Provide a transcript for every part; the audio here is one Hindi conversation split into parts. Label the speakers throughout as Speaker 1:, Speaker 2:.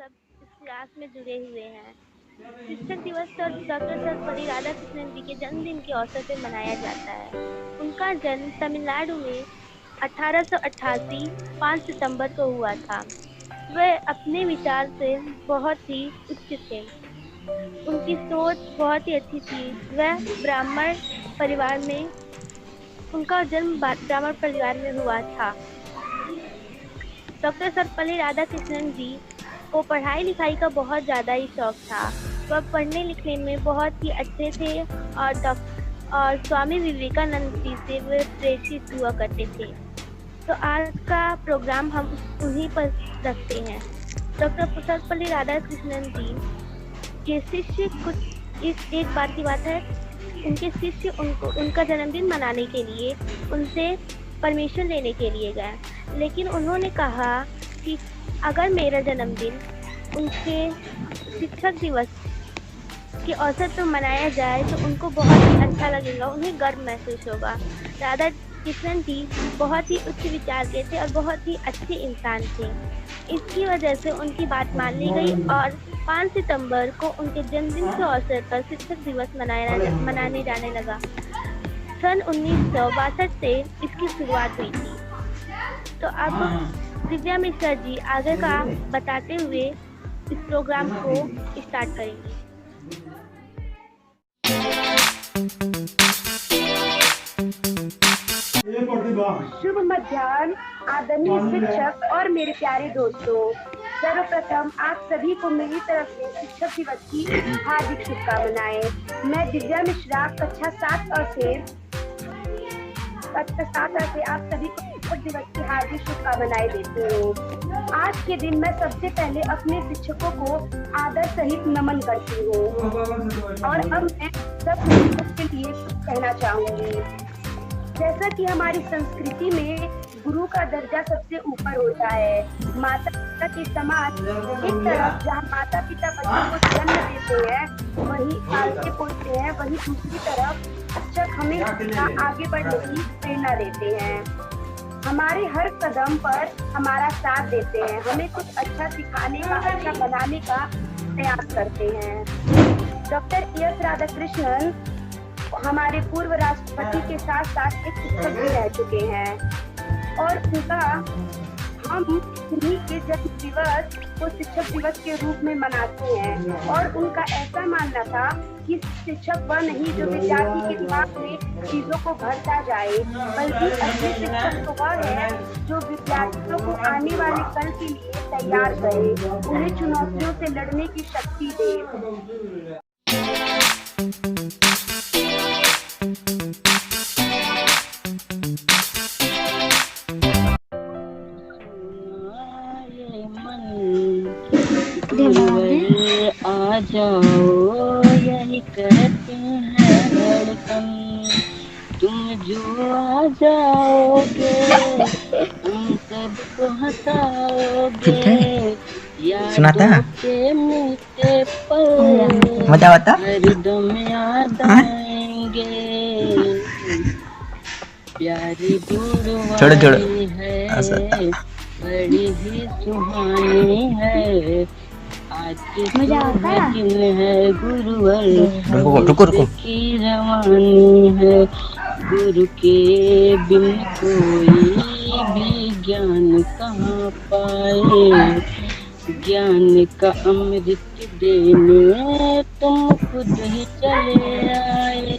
Speaker 1: सब इस क्लास में जुड़े हुए हैं। शिक्षक दिवस डॉक्टर सर्वपल्ली राधाकृष्णन जी के जन्मदिन के अवसर पर मनाया जाता है। उनका जन्म तमिलनाडु में 1888 5 सितंबर को हुआ था। वह अपने विचार से बहुत ही उच्च थे। उनकी सोच बहुत ही अच्छी थी। वह ब्राह्मण परिवार में उनका जन्म ब्राह्मण परिवार में हुआ था। डॉक्टर सर्वपल्ली राधाकृष्णन जी को पढ़ाई लिखाई का बहुत ज़्यादा ही शौक था। वह पढ़ने लिखने में बहुत ही अच्छे थे और स्वामी विवेकानंद जी से वे प्रेरित हुआ करते थे। तो आज का प्रोग्राम हम उन्हीं पर रखते हैं। डॉक्टर सर्वपल्ली राधाकृष्णन जी के शिष्य कुछ इस एक बार की बात है, उनके शिष्य उनका जन्मदिन मनाने के लिए उनसे परमिशन लेने के लिए गए, लेकिन उन्होंने कहा कि अगर मेरा जन्मदिन उनके शिक्षक दिवस के अवसर पर मनाया जाए तो उनको बहुत ही अच्छा लगेगा, उन्हें गर्व महसूस होगा। राधा कृष्णन जी बहुत ही उच्च विचार के थे और बहुत ही अच्छे इंसान थे। इसकी वजह से उनकी बात मान ली गई और 5 सितंबर को उनके जन्मदिन के अवसर पर शिक्षक दिवस मनाने जाने लगा। सन 1962 से इसकी शुरुआत हुई थी। तो अब दिव्या मिश्रा जी आगे का बताते हुए इस प्रोग्राम को स्टार्ट करेंगी।
Speaker 2: शुभ मध्याह्न आदरणीय शिक्षक और मेरे प्यारे दोस्तों, सर्वप्रथम आप सभी को मेरी तरफ से शिक्षक दिवस की हार्दिक शुभकामनाएं। मैं दिव्या मिश्रा कक्षा 7 से आप सभी को शिक्षक दिवस की हार्दिक शुभकामनाएं देती हूँ। आज के दिन मैं सबसे पहले अपने शिक्षकों को आदर सहित नमन करती हूँ और अब मैं सब शिक्षकों के लिए कुछ कहना चाहूंगी। जैसा कि हमारी संस्कृति में गुरु का दर्जा सबसे ऊपर होता है। माता पिता के समान एक तरफ जहाँ माता पिता बच्चों को जन्म देते हैं, वही आगे बढ़ते हैं, वही दूसरी तरफ शिक्षक हमें आगे बढ़ने की प्रेरणा देते हैं। हमारे हर कदम पर हमारा साथ देते हैं, हमें कुछ अच्छा सिखाने का, अच्छा बनाने का प्रयास करते हैं। डॉक्टर एस राधाकृष्णन हमारे पूर्व राष्ट्रपति के साथ साथ एक शिक्षक भी रह चुके हैं और हम उन्हीं के जन्म दिवस को शिक्षक दिवस के रूप में मनाते हैं। और उनका ऐसा मानना था कि शिक्षक वह नहीं जो विद्यार्थी के दिमाग में चीजों को भरता जाए, बल्कि अच्छे शिक्षक तो वह है जो विद्यार्थियों को आने वाले कल के लिए तैयार करे, उन्हें चुनौतियों से लड़ने की शक्ति दे।
Speaker 3: आ जाओ यही कहते हैं धड़कन, तुम जो आ जाओगे हम सबको हंसाओगे, यादों के मीठे पल हरदम याद आएंगे। प्यारी गुरुवारी है, बड़ी ही सुहानी है, आज की दिन है गुरुवर की रवानी है। गुरु के बिन कोई भी ज्ञान कहाँ पाए, ज्ञान का अमृत देने तुम खुद ही चले आए।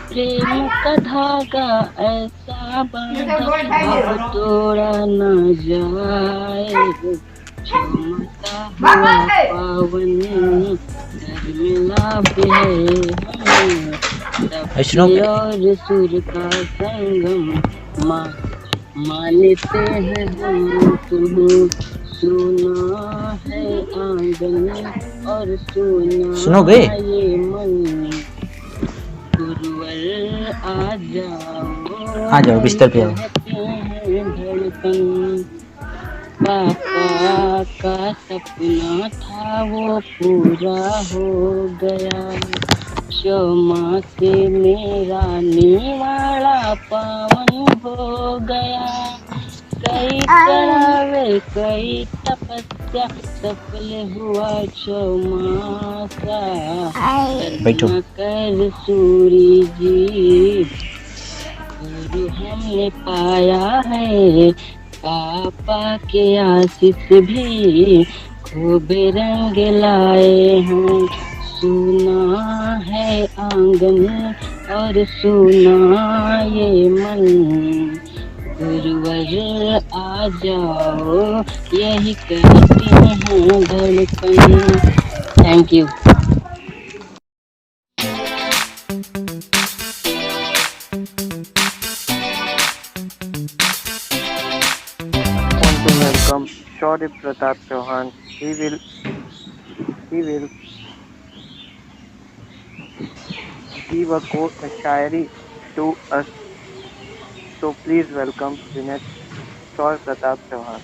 Speaker 3: प्रेम का धागा ऐसा बांधा तोड़ा न जाए, चमका हुआ पावन धर्म है और सुर का संगम मानते हैं हम तुम। सुना है आंगन और सुना ये मन, गुरुवर आ जाओ
Speaker 4: बिस्तर पे
Speaker 3: धड़कन। पापा का सपना था वो पूरा हो गया, क्षमा से मेरा निवाड़ा पावन हो गया। कई कड़ावे कई तप तपस्या सफल हुआ चौमासा।
Speaker 4: बैठो।
Speaker 3: करुणा कर सूर्य जी, गुरु हमने पाया है, पापा के आशीष भी खूब रंग लाए हैं। सुना है आंगन और सुना ये मन, गुरुवर आ जाओ यही कहते हैं धड़कन। Thank you.
Speaker 5: Want to welcome Shaurya Pratap Chauhan. He will give a shayari to us. So please welcome the next Shaurya Pratap Chauhan.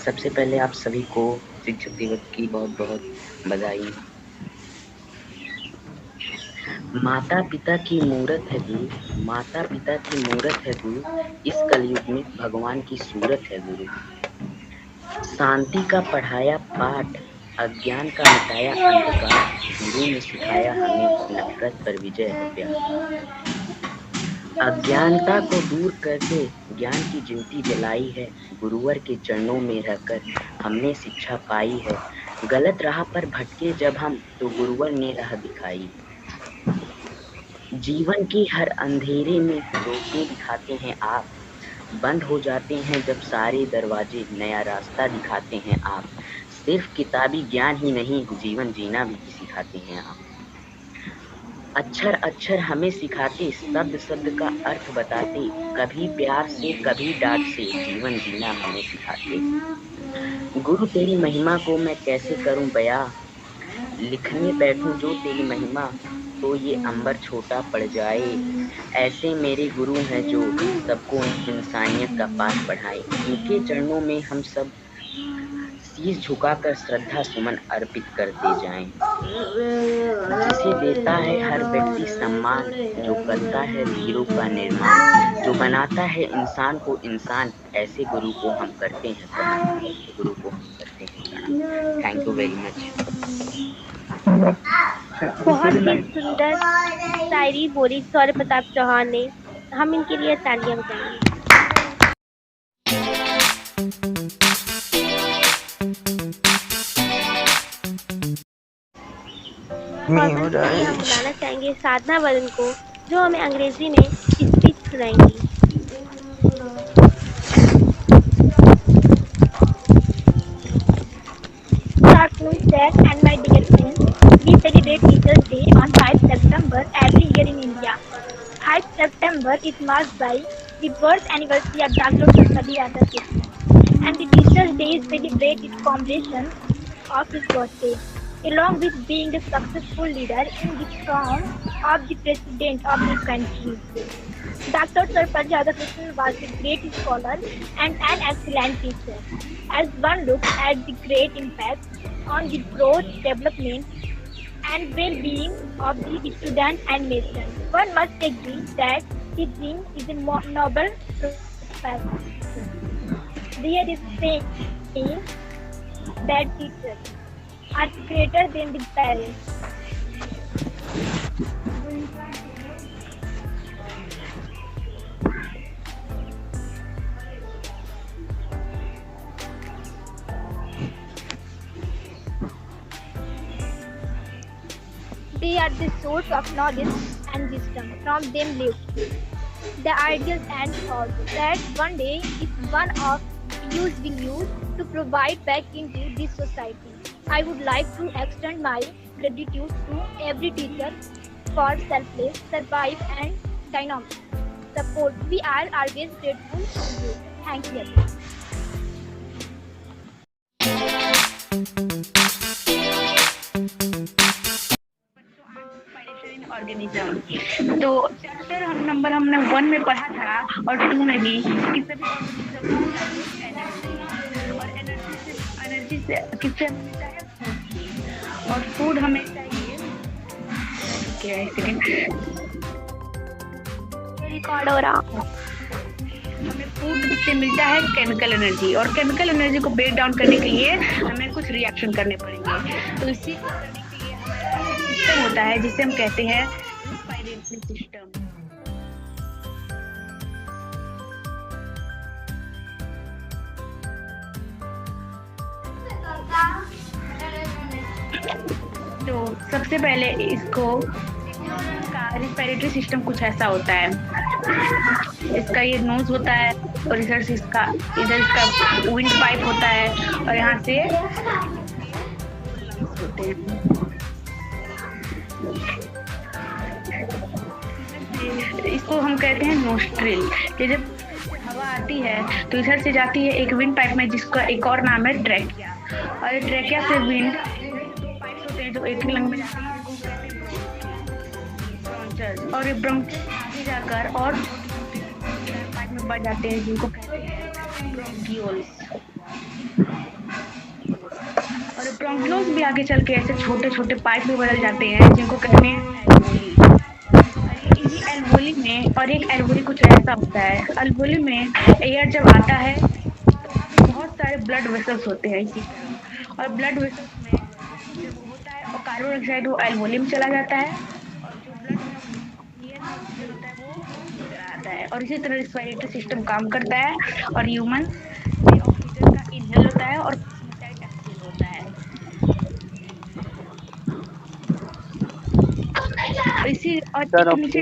Speaker 6: सबसे पहले आप सभी को शिक्षक दिवस की बहुत बहुत बधाई। माता पिता की मूरत है गुरु, माता पिता की मूरत है गुरु, इस कलयुग में भगवान की सूरत है गुरु। शांति का पढ़ाया पाठ, अज्ञान का मिटाया अंधकार, गुरु ने सिखाया हमें नफरत पर विजय है प्यार। अज्ञानता को दूर करके ज्ञान की ज्योति जलाई है, गुरुवर के चरणों में रहकर हमने शिक्षा पाई है। गलत राह पर भटके जब हम, तो गुरुवर ने राह दिखाई। जीवन की हर अंधेरे में रोशनी दिखाते हैं आप, बंद हो जाते हैं जब सारे दरवाजे, नया रास्ता दिखाते हैं आप। सिर्फ किताबी ज्ञान ही नहीं, जीवन जीना भी सिखाते हैं आप। अक्षर अक्षर हमें सिखाते, शब्द शब्द का अर्थ बताते, कभी प्यार से कभी डांट से जीवन जीना हमें सिखाते। गुरु तेरी महिमा को मैं कैसे करूं बयां, लिखने बैठूं जो तेरी महिमा तो ये अंबर छोटा पड़ जाए। ऐसे मेरे गुरु हैं जो सबको इंसानियत का पाठ पढ़ाए। इनके चरणों में हम सब शीश झुकाकर श्रद्धा सुमन अर्पित करते जाएं। जिसे देता है हर व्यक्ति सम्मान, जो करता है वीरों का निर्माण, जो बनाता है इंसान को इंसान, ऐसे गुरु को हम करते हैं प्रणाम, गुरु को हम करते हैं प्रणाम। Thank you very much.
Speaker 1: बहुत ही सुंदर शायरी बोली शौर्य प्रताप चौहान ने, हम इनके लिए तालियां बजाएंगे। और हम बुलाना चाहेंगे साधना वदन को, जो हमें अंग्रेजी में speech सुनाएंगी। Sir and my dear friends, we celebrate Teachers' Day on 5 September every year in India. 5 September is marked by the birth anniversary of Dr. Sarvapalli Radhakrishnan, and the Teachers' Day is celebrated in commemoration of his birthday, along with being a successful leader in the form of the President of the country. Dr. Sarvapalli Radhakrishnan was a great scholar and an excellent teacher. As one looks at the great impact on the growth, development and well-being of the student and nation, one must agree that teaching is a noble profession. There is saying that teachers are greater than the parents. They are the source of knowledge and wisdom. From them live the ideas and thoughts that one day if one of you will use to provide back into this society. I would like to extend my gratitude to every teacher for selfless, survive and dynamic support. We are always grateful to you. Thank you.
Speaker 7: Organism. तो चैप्टर नंबर हमने 1 में पढ़ा था और 2 में भी कि सभी और एनर्जी से किससे मिलता है, और फूड हमें चाहिए। ओके, एक सेकंड,
Speaker 1: रिकॉर्ड हो रहा।
Speaker 7: हमें फूड से मिलता है केमिकल एनर्जी, और केमिकल एनर्जी को ब्रेक डाउन करने के लिए हमें कुछ रिएक्शन करने पड़ेंगे। तो इसी को करने के लिए हमारा सिस्टम होता है जिसे हम कहते हैं रेस्पिरेटरी सिस्टम। तो सबसे पहले इसको रेस्पिरेटरी सिस्टम कुछ ऐसा होता है। इसका ये नोज होता है और इधर इसका विंड पाइप होता है और यहाँ से होते हैं। इसको हम कहते हैं नोस्ट्रिल। कि जब हवा आती है तो इधर से जाती है एक विंड पाइप में, जिसका एक और नाम है ट्रैकिया। और ट्रैकिया से विंड पाइप होते हैं जो एक ही लंग में जाते हैं, और ये ब्रोंकियल्स आगे जाकर और पाइप में बढ़ जाते हैं जिनको कहते हैं ब्रोंकियोल्स। और ब्रोंकियोल्स भी आगे चल के ऐसे छोटे छोटे पाइप में बदल जाते हैं जिनको कहते हैं एल्वोली। और इसी एल्वोली में और एक एल्वोली कुछ ऐसा होता है। एल्वोली में एयर जब आता है तो बहुत सारे ब्लड वेसल्स होते हैं इसी तरह, और ब्लड वेसल्स में जब होता है और कार्बन डाइऑक्साइड वो एल्वोली में चला जाता है और जो ब्लड होता है वो इधर आता है। और इसी तरह रेस्पिरेटरी सिस्टम काम करता है और ह्यूमन में ऑक्सीजन का इनहेल होता है और एक्सहेल होता है। इसी और नीचे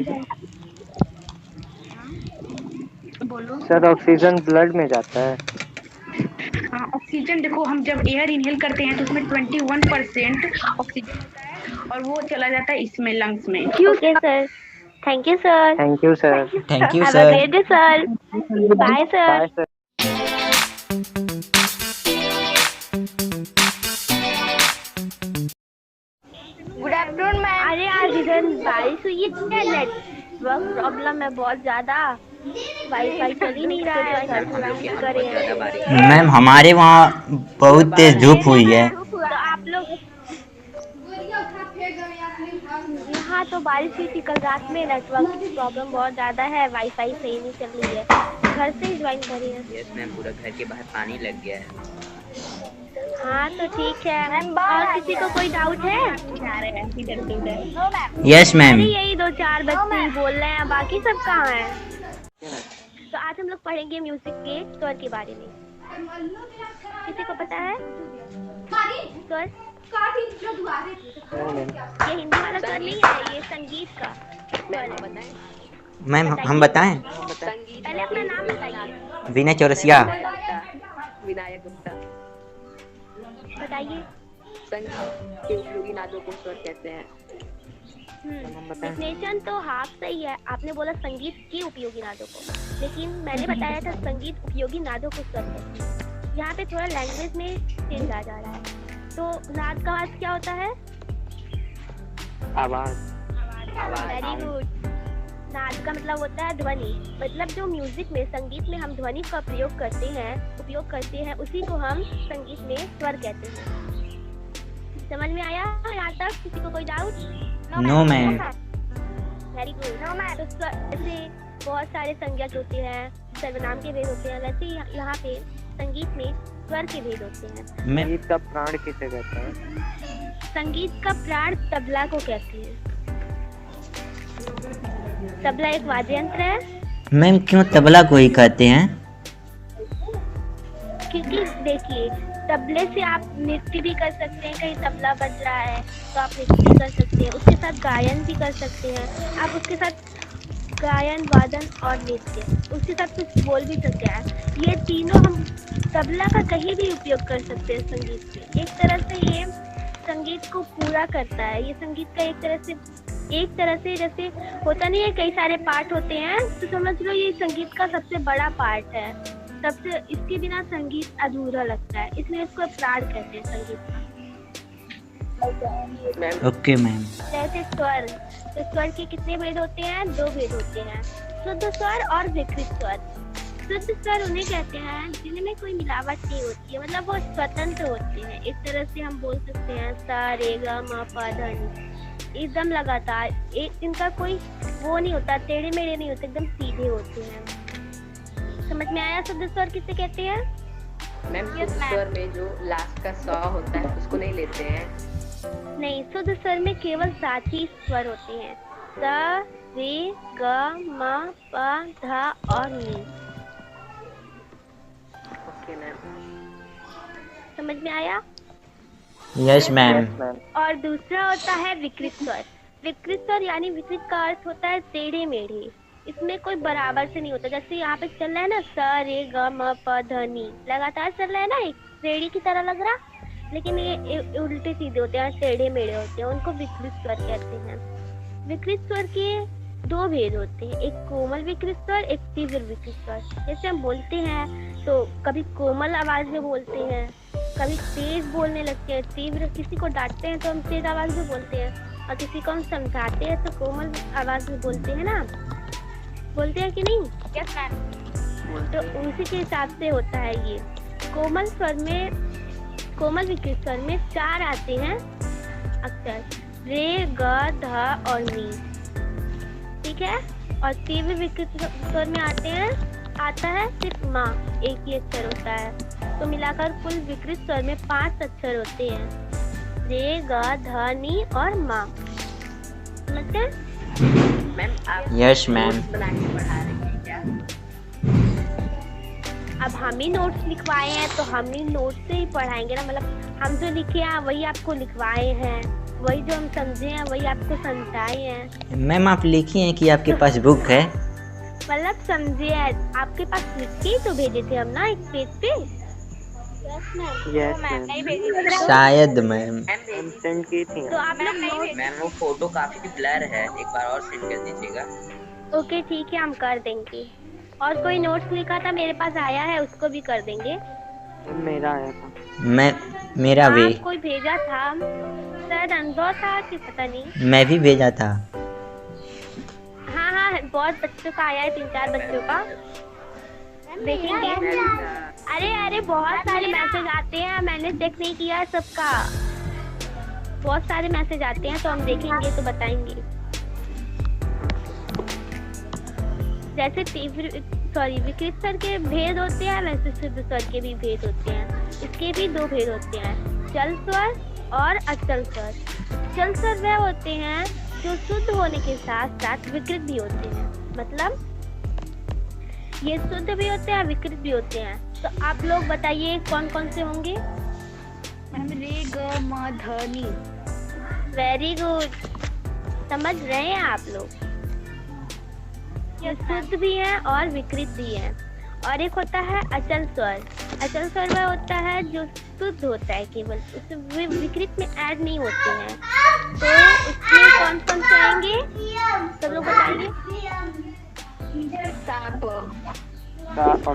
Speaker 7: बोलो
Speaker 5: सर, ऑक्सीजन ब्लड में जाता है।
Speaker 7: हाँ, ऑक्सीजन देखो, हम जब एयर इनहेल करते हैं तो उसमें 21% ऑक्सीजन होता है और वो चला जाता है इसमें लंग्स में।
Speaker 1: Okay sir, thank you sir.
Speaker 5: Thank you sir.
Speaker 4: Thank you
Speaker 1: have a
Speaker 4: sir.
Speaker 1: Great day sir. Bye sir.
Speaker 5: Bye sir.
Speaker 1: Good afternoon ma'am. अरे आज इधर बारिश हुई है, नेटवर्क प्रॉब्लम है बहुत ज्यादा, वाईफाई चल ही नहीं रहा है। करें
Speaker 4: मैम हमारे वहाँ बहुत तेज धूप हुई है।
Speaker 1: तो आप लोग यहाँ तो बारिश हुई थी कल रात में, नेटवर्क की प्रॉब्लम बहुत ज्यादा है, वाईफाई सही नहीं चल रही है। घर से ही ज्वाइन करी है।
Speaker 6: यस मैम, पूरा घर के बाहर पानी लग गया है।
Speaker 1: हाँ तो ठीक है। और किसी को कोई डाउट है?
Speaker 4: Yes ma'am.
Speaker 1: अरे यही 2-4 बच्चे ही बोल रहे हैं, बाकी सब कहाँ हैं? तो आज हम लोग पढ़ेंगे म्यूजिक के स्वर के बारे में। किसी को पता है स्वर? ये हिंदी वाला स्वर नहीं है, ये संगीत का स्वर है।
Speaker 4: मैम हम बताएं?
Speaker 1: पहले अपना नाम बताइए।
Speaker 4: विनय चौरसिया।
Speaker 8: विनायक गुप्ता।
Speaker 1: बताइए।
Speaker 8: संगीत के उपयोगी नादों को स्वर कहते हैं।
Speaker 1: डेफिनेशन तो हाफ सही है, आपने बोला संगीत के उपयोगी नादों को, लेकिन मैंने बताया था संगीत उपयोगी नादों को स्वर कहते हैं। यहाँ पे थोड़ा लैंग्वेज में चेंज आ जा रहा है। तो नाद का अर्थ क्या होता है?
Speaker 5: आवाज।
Speaker 1: Very good. नाद का मतलब होता है ध्वनि, मतलब जो म्यूजिक में, संगीत में हम ध्वनि का उपयोग करते हैं उसी को हम संगीत में स्वर कहते हैं। समझ में आया यहाँ तक? किसी को कोई doubt?
Speaker 4: No ma'am.
Speaker 1: Very good. तो ऐसे बहुत सारे संज्ञक होते हैं, सर्वनाम के भेद होते हैं, वैसे यहाँ पे संगीत में स्वर के भेद होते हैं।
Speaker 5: संगीत का प्राण किसे कहते हैं?
Speaker 1: संगीत का प्राण तबला को कहते हैं। तबला एक वाद्य यंत्र है।
Speaker 4: मैम क्यों तबला को ही कहते हैं?
Speaker 1: क्योंकि देखिए, तबले से आप नृत्य भी कर सकते हैं, कहीं तबला बज रहा है तो आप नृत्य भी कर सकते हैं, उसके साथ गायन भी कर सकते हैं आप, उसके साथ गायन, वादन और नृत्य, उसके साथ कुछ बोल भी सकते हैं। ये तीनों हम तबला का कहीं भी उपयोग कर सकते हैं संगीत में। एक तरह से ये संगीत को पूरा करता है। ये संगीत का एक तरह से जैसे होता नहीं है, कई सारे पार्ट होते हैं, तो समझ लो ये संगीत का सबसे बड़ा पार्ट है। सबसे, इसके बिना संगीत अधूरा लगता है, इसलिए इसको प्राण कहते हैं संगीत का।
Speaker 4: Okay ma'am.
Speaker 1: जैसे स्वर, तो स्वर के कितने भेद होते हैं? 2 भेद होते हैं, शुद्ध स्वर और विकृत स्वर। शुद्ध स्वर उन्हें कहते हैं जिनमें कोई मिलावट नहीं होती है, मतलब वो स्वतंत्र होते हैं। एक तरह से हम बोल सकते हैं सा रे ग म प ध नि, एकदम लगातार, एक इनका कोई वो नहीं होता, टेढ़े मेढ़े नहीं होते, एकदम सीधे होते हैं। समझ में आया शुद्ध स्वर किसे कहते हैं?
Speaker 8: मैम शुद्ध स्वर में जो लास्ट का स होता है उसको नहीं लेते हैं।
Speaker 1: नहीं, शुद्ध स्वर में केवल 7 ही स्वर होते हैं, स, रे, ग, म, प, ध और नी।
Speaker 8: Okay ma'am.
Speaker 1: समझ में आया?
Speaker 4: Yes ma'am.
Speaker 1: और दूसरा होता है विकृत स्वर। विकृत स्वर यानी विकृत का अर्थ होता है टेढ़े मेढ़े, इसमें कोई बराबर से नहीं होता। जैसे यहाँ पे चल रहा है ना स, रे, ग, म, प, ध, नी, लगातार चल रहा है ना, एक रेडी की तरह लग रहा, लेकिन ये उल्टे सीधे होते हैं, टेढ़े मेढ़े होते हैं, उनको विकृत स्वर कहते हैं। विकृत स्वर के 2 भेद होते हैं, एक कोमल विकृत स्वर, एक तीव्र विकृत स्वर। जैसे हम बोलते हैं तो कभी कोमल आवाज में बोलते हैं, कभी तेज बोलने लगते हैं, तीव्र। किसी को डांटते हैं तो हम तेज आवाज में बोलते हैं, और किसी को हम समझाते हैं तो कोमल आवाज में बोलते हैं ना, बोलते हैं कि नहीं?
Speaker 2: Yes ma'am.
Speaker 1: तो उसी के हिसाब से होता है ये। कोमल स्वर में, कोमल विकृत स्वर में 4 आते हैं अक्षर, रे, ग, ध और नी, ठीक है। और तीव्र विकृत स्वर में आता है सिर्फ मा, एक ही अक्षर होता है। तो मिलाकर कुल विकृत स्वर में 5 अक्षर होते हैं, रे, ग, ध, नी और मा। समझते हैं?
Speaker 8: मैम आप
Speaker 4: यस मैम।
Speaker 8: नोट्स बना के पढ़ा रही हैं क्या?
Speaker 1: अब हम ही नोट्स लिखवाए हैं तो हम ही नोट्स से ही पढ़ाएंगे ना, मतलब हम जो लिखे हैं वही आपको लिखवाए हैं, वही जो हम समझे हैं वही आपको समझाए हैं।
Speaker 4: मैम आप लिखी हैं कि आपके पास बुक है?
Speaker 1: मतलब समझे है, आपके पास लिख के ही तो भेजे थे हम ना एक पेज पे।
Speaker 5: यस
Speaker 2: मैम नहीं भेजी।
Speaker 4: शायद मैम।
Speaker 5: मैम सेंड की थी।
Speaker 1: तो आप लोग नोट,
Speaker 6: मैम वो फोटो काफी ब्लर है, एक बार और सेंड कर दीजिएगा।
Speaker 1: ओके ठीक है, हम कर देंगे। और कोई नोट्स लिखा था मेरे पास आया है, उसको भी कर देंगे।
Speaker 5: मेरा आया था।
Speaker 4: मेरा भी।
Speaker 1: कोई भेजा था शायद, अनुभव था कि पता नहीं।
Speaker 4: मैं भी भेजा था।
Speaker 1: हाँ, बहुत बच्चों का आया है, 3-4 बच्चों का। देखेंगे। अरे बहुत सारे मैसेज आते हैं, मैंने चेक नहीं किया सबका, बहुत सारे मैसेज आते हैं, तो हम देखेंगे तो बताएंगे। जैसे विकृत स्वर के भेद होते हैं, वैसे शुद्ध स्वर के भी भेद होते हैं। इसके भी 2 भेद होते हैं, चल स्वर और अचल स्वर। चल स्वर वह होते हैं जो शुद्ध होने के साथ साथ विकृत भी होते हैं, मतलब ये शुद्ध भी होते हैं विकृत भी होते हैं। तो आप लोग बताइए कौन कौन से होंगे?
Speaker 7: रे, ग, म, ध, नी।
Speaker 1: वेरी गुड, समझ रहे हैं आप लोग। ये शुद्ध भी है और विकृत भी है। और एक होता है अचल स्वर। अचल स्वर वह होता है जो शुद्ध होता है, केवल उसमें विकृत में ऐड नहीं होते हैं। तो उसमें कौन कौन से आएंगे सब लोग बताइए।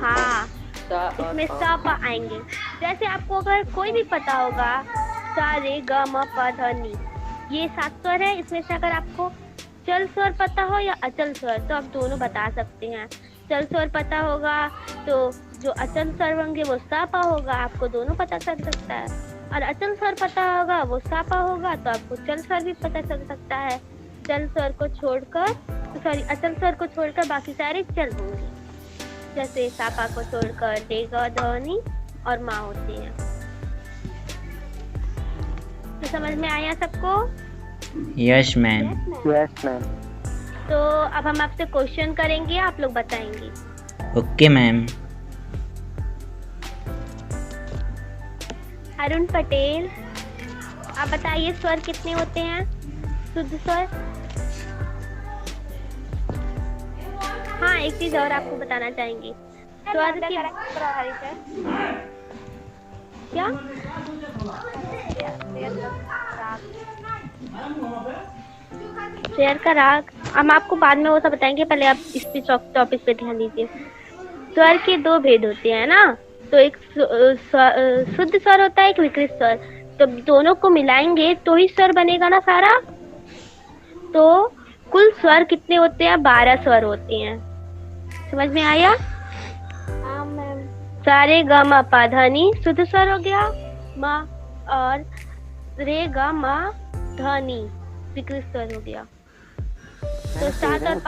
Speaker 1: हाँ, इसमें सा आएंगे। जैसे आपको अगर कोई भी पता होगा, सा, रे, ग, म, प, ध, नी, ये 7 स्वर है। इसमें से अगर आपको चल स्वर पता हो या अचल स्वर, तो आप दोनों बता सकते हैं। चल स्वर पता होगा तो जो अचल स्वर होंगे वो सापा होगा, आपको दोनों पता चल सकता है। और अचल स्वर पता होगा वो सापा होगा, तो आपको चल स्वर भी पता चल सकता है। चल स्वर को छोड़कर, अचल स्वर को छोड़कर बाकी सारे चल होंगे। जैसे सापा को छोड़कर रे, ग, ध, नी और मा होते हैं। तो समझ में आया सबको?
Speaker 4: Yes ma'am.
Speaker 5: Yes ma'am.
Speaker 1: तो अब हम आपसे क्वेश्चन करेंगे, आप लोग बताएंगे।
Speaker 4: Okay ma'am.
Speaker 1: अरुण पटेल, आप बताइए स्वर कितने होते हैं शुद्ध स्वर? हाँ, एक चीज और आपको बताना चाहेंगे, स्वर की क्या? शेयर का राग हम आपको बाद में वो सब बताएंगे, पहले आप इस पे टॉपिक पे ध्यान दीजिए। स्वर के 2 भेद होते हैं ना, तो एक शुद्ध स्वर होता है, एक विकृत स्वर। तो दोनों को मिलाएंगे तो ही स्वर बनेगा ना सारा। तो कुल स्वर कितने होते हैं? 12 स्वर होते हैं। समझ में आया?
Speaker 2: हाँ मैम।
Speaker 1: सारे ग म प ध नी शुद्ध स्वर हो गया, म और रे ग म ध नी विकृत स्वर हो गया। तो 7 और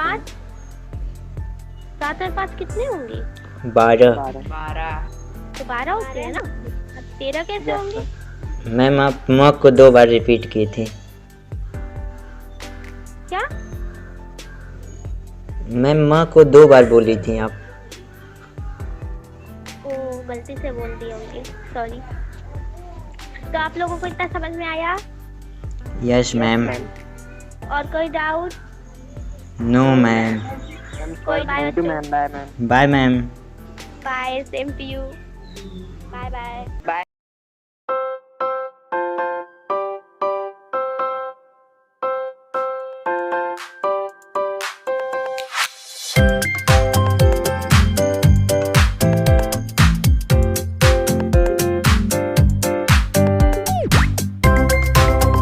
Speaker 1: 5 कितने होंगे?
Speaker 4: 12।
Speaker 8: 12।
Speaker 1: तो 12 होते हैं ना, अब 13 कैसे होंगे?
Speaker 4: मैम आप म को 2 बार रिपीट किए थे।
Speaker 1: क्या?
Speaker 4: मैम म को 2 बार बोली थी आप।
Speaker 1: ओ, गलती से बोल दिए होंगे, सॉरी। तो आप लोगों को इतना समझ में आया?
Speaker 4: Yes ma'am.
Speaker 1: और कोई डाउट?
Speaker 4: No ma'am.
Speaker 1: कोई
Speaker 5: thank you ma'am, bye ma'am.
Speaker 4: Bye ma'am.
Speaker 1: Bye, same to you. Bye bye.
Speaker 8: Bye